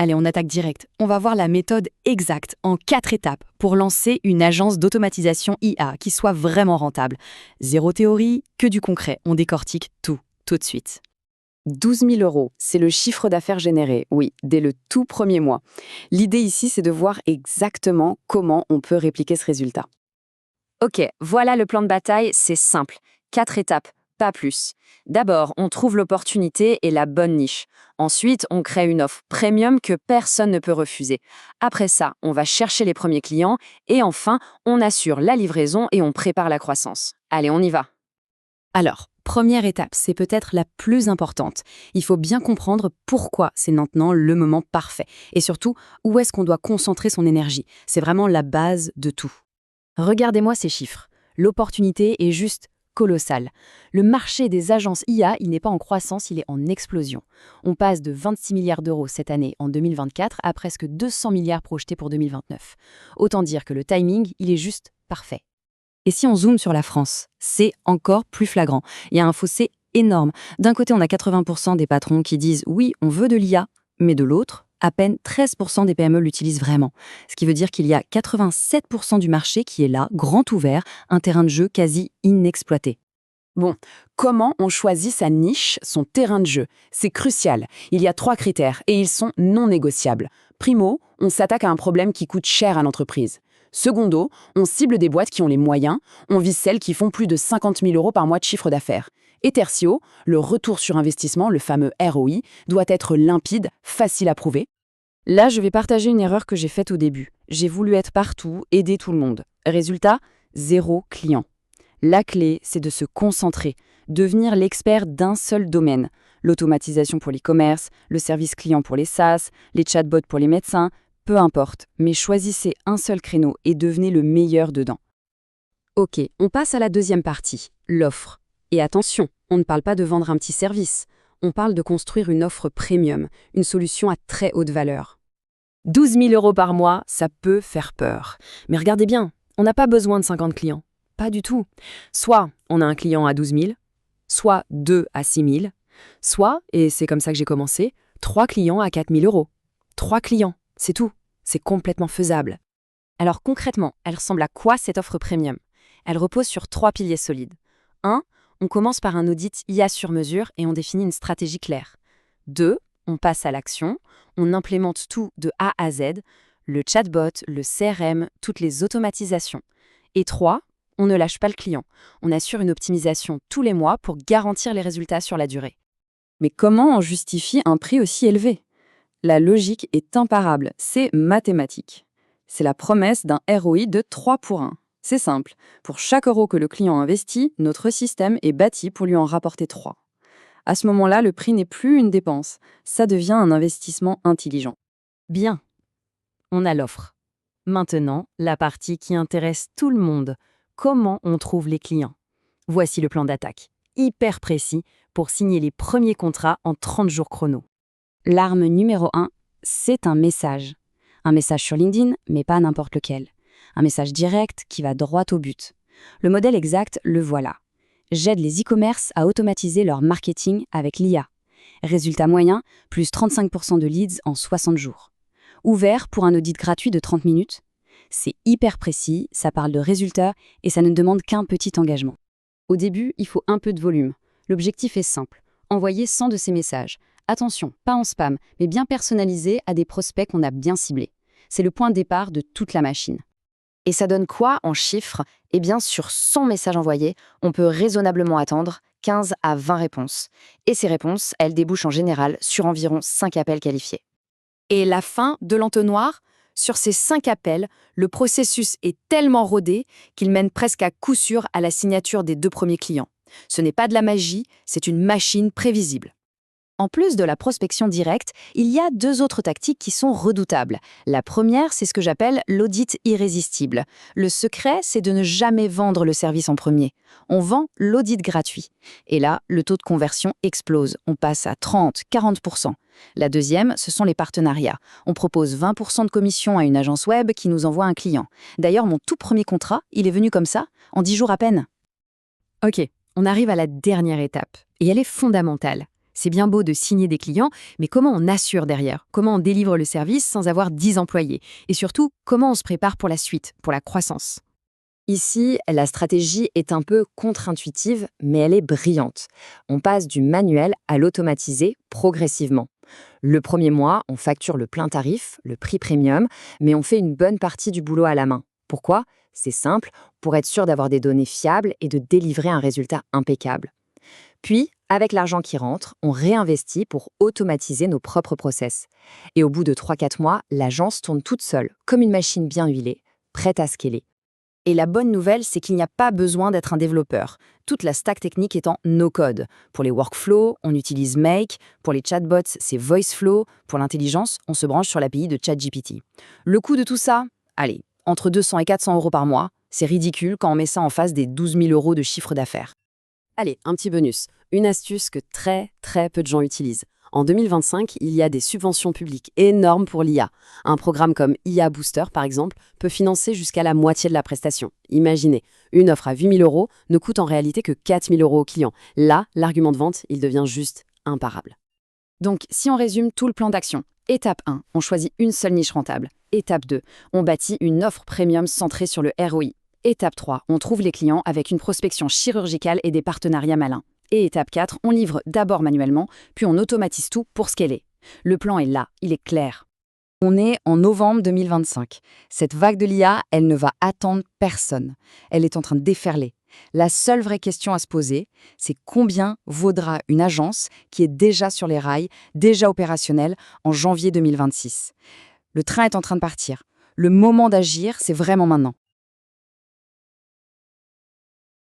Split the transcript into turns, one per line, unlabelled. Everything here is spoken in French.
Allez, on attaque direct. On va voir la méthode exacte en 4 étapes pour lancer une agence d'automatisation IA qui soit vraiment rentable. Zéro théorie, que du concret. On décortique tout de suite. 12 000 €, c'est le chiffre d'affaires généré, oui, dès le tout premier mois. L'idée ici, c'est de voir exactement comment on peut répliquer ce résultat.
Ok, voilà le plan de bataille, c'est simple. 4 étapes, pas plus. D'abord, on trouve l'opportunité et la bonne niche. Ensuite, on crée une offre premium que personne ne peut refuser. Après ça, on va chercher les premiers clients. Et enfin, on assure la livraison et on prépare la croissance. Allez, on y va.
Alors, première étape, c'est peut-être la plus importante. Il faut bien comprendre pourquoi c'est maintenant le moment parfait. Et surtout, où est-ce qu'on doit concentrer son énergie. C'est vraiment la base de tout. Regardez-moi ces chiffres. L'opportunité est juste colossale. Le marché des agences IA, il n'est pas en croissance, il est en explosion. On passe de 26 milliards d'euros cette année en 2024 à presque 200 milliards projetés pour 2029. Autant dire que le timing, il est juste parfait. Et si on zoome sur la France, c'est encore plus flagrant. Il y a un fossé énorme. D'un côté, on a 80% des patrons qui disent « oui, on veut de l'IA », mais de l'autre, à peine 13% des PME l'utilisent vraiment. Ce qui veut dire qu'il y a 87% du marché qui est là, grand ouvert, un terrain de jeu quasi inexploité.
Bon, comment on choisit sa niche, son terrain de jeu? C'est crucial. Il y a 3 critères et ils sont non négociables. Primo, on s'attaque à un problème qui coûte cher à l'entreprise. Secondo, on cible des boîtes qui ont les moyens, on vise celles qui font plus de 50 000 € par mois de chiffre d'affaires. Et tertio, le retour sur investissement, le fameux ROI, doit être limpide, facile à prouver.
Là, je vais partager une erreur que j'ai faite au début. J'ai voulu être partout, aider tout le monde. Résultat, 0 client. La clé, c'est de se concentrer, devenir l'expert d'un seul domaine. L'automatisation pour l'e-commerce, le service client pour les SaaS, les chatbots pour les médecins, peu importe, mais choisissez un seul créneau et devenez le meilleur dedans. Ok, on passe à la deuxième partie, l'offre. Et attention, on ne parle pas de vendre un petit service, on parle de construire une offre premium, une solution à très haute valeur. 12 000 € par mois, ça peut faire peur. Mais regardez bien, on n'a pas besoin de 50 clients. Pas du tout. Soit on a un client à 12 000, soit 2 à 6 000, soit, et c'est comme ça que j'ai commencé, 3 clients à 4 000 €. 3 clients, c'est tout. C'est complètement faisable. Alors concrètement, elle ressemble à quoi cette offre premium? Elle repose sur 3 piliers solides. 1. On commence par un audit IA sur mesure et on définit une stratégie claire. 2. On passe à l'action. On implémente tout de A à Z, le chatbot, le CRM, toutes les automatisations. Et 3. On ne lâche pas le client. On assure une optimisation tous les mois pour garantir les résultats sur la durée. Mais comment on justifie un prix aussi élevé? La logique est imparable, c'est mathématique. C'est la promesse d'un ROI de 3 pour 1. C'est simple, pour chaque euro que le client investit, notre système est bâti pour lui en rapporter 3. À ce moment-là, le prix n'est plus une dépense, ça devient un investissement intelligent. Bien, on a l'offre. Maintenant, la partie qui intéresse tout le monde, comment on trouve les clients? Voici le plan d'attaque, hyper précis, pour signer les premiers contrats en 30 jours chrono. L'arme numéro 1, c'est un message. Un message sur LinkedIn, mais pas n'importe lequel. Un message direct qui va droit au but. Le modèle exact, le voilà. J'aide les e-commerce à automatiser leur marketing avec l'IA. Résultat moyen, plus 35% de leads en 60 jours. Ouvert pour un audit gratuit de 30 minutes. C'est hyper précis, ça parle de résultats et ça ne demande qu'un petit engagement. Au début, il faut un peu de volume. L'objectif est simple, envoyer 100 de ces messages. Attention, pas en spam, mais bien personnalisé à des prospects qu'on a bien ciblés. C'est le point de départ de toute la machine.
Et ça donne quoi en chiffres? Eh bien, sur 100 messages envoyés, on peut raisonnablement attendre 15 à 20 réponses. Et ces réponses, elles débouchent en général sur environ 5 appels qualifiés.
Et la fin de l'entonnoir? Sur ces 5 appels, le processus est tellement rodé qu'il mène presque à coup sûr à la signature des 2 premiers clients. Ce n'est pas de la magie, c'est une machine prévisible.
En plus de la prospection directe, il y a 2 autres tactiques qui sont redoutables. La première, c'est ce que j'appelle l'audit irrésistible. Le secret, c'est de ne jamais vendre le service en premier. On vend l'audit gratuit. Et là, le taux de conversion explose. On passe à 30-40%. La deuxième, ce sont les partenariats. On propose 20% de commission à une agence web qui nous envoie un client. D'ailleurs, mon tout premier contrat, il est venu comme ça, en 10 jours à peine.
Ok, on arrive à la dernière étape, et elle est fondamentale.
C'est bien beau de signer des clients, mais comment on assure derrière? Comment on délivre le service sans avoir 10 employés? Et surtout, comment on se prépare pour la suite, pour la croissance?
Ici, la stratégie est un peu contre-intuitive, mais elle est brillante. On passe du manuel à l'automatisé progressivement. Le premier mois, on facture le plein tarif, le prix premium, mais on fait une bonne partie du boulot à la main. Pourquoi? C'est simple, pour être sûr d'avoir des données fiables et de délivrer un résultat impeccable. Puis, avec l'argent qui rentre, on réinvestit pour automatiser nos propres process. Et au bout de 3-4 mois, l'agence tourne toute seule, comme une machine bien huilée, prête à scaler.
Et la bonne nouvelle, c'est qu'il n'y a pas besoin d'être un développeur. Toute la stack technique est en no-code. Pour les workflows, on utilise Make. Pour les chatbots, c'est VoiceFlow. Pour l'intelligence, on se branche sur l'API de ChatGPT. Le coût de tout ça? Allez, entre 200 et 400 euros par mois. C'est ridicule quand on met ça en face des 12 000 euros de chiffre d'affaires.
Allez, un petit bonus. Une astuce que très peu de gens utilisent. En 2025, il y a des subventions publiques énormes pour l'IA. Un programme comme IA Booster, par exemple, peut financer jusqu'à la moitié de la prestation. Imaginez, une offre à 8 000 euros ne coûte en réalité que 4 000 euros au client. Là, l'argument de vente, il devient juste imparable.
Donc, si on résume tout le plan d'action, étape 1, on choisit une seule niche rentable. Étape 2, on bâtit une offre premium centrée sur le ROI. Étape 3, on trouve les clients avec une prospection chirurgicale et des partenariats malins. Et étape 4, on livre d'abord manuellement, puis on automatise tout pour scaler. Le plan est là, il est clair.
On est en novembre 2025. Cette vague de l'IA, elle ne va attendre personne. Elle est en train de déferler. La seule vraie question à se poser, c'est combien vaudra une agence qui est déjà sur les rails, déjà opérationnelle, en janvier 2026. Le train est en train de partir. Le moment d'agir, c'est vraiment maintenant.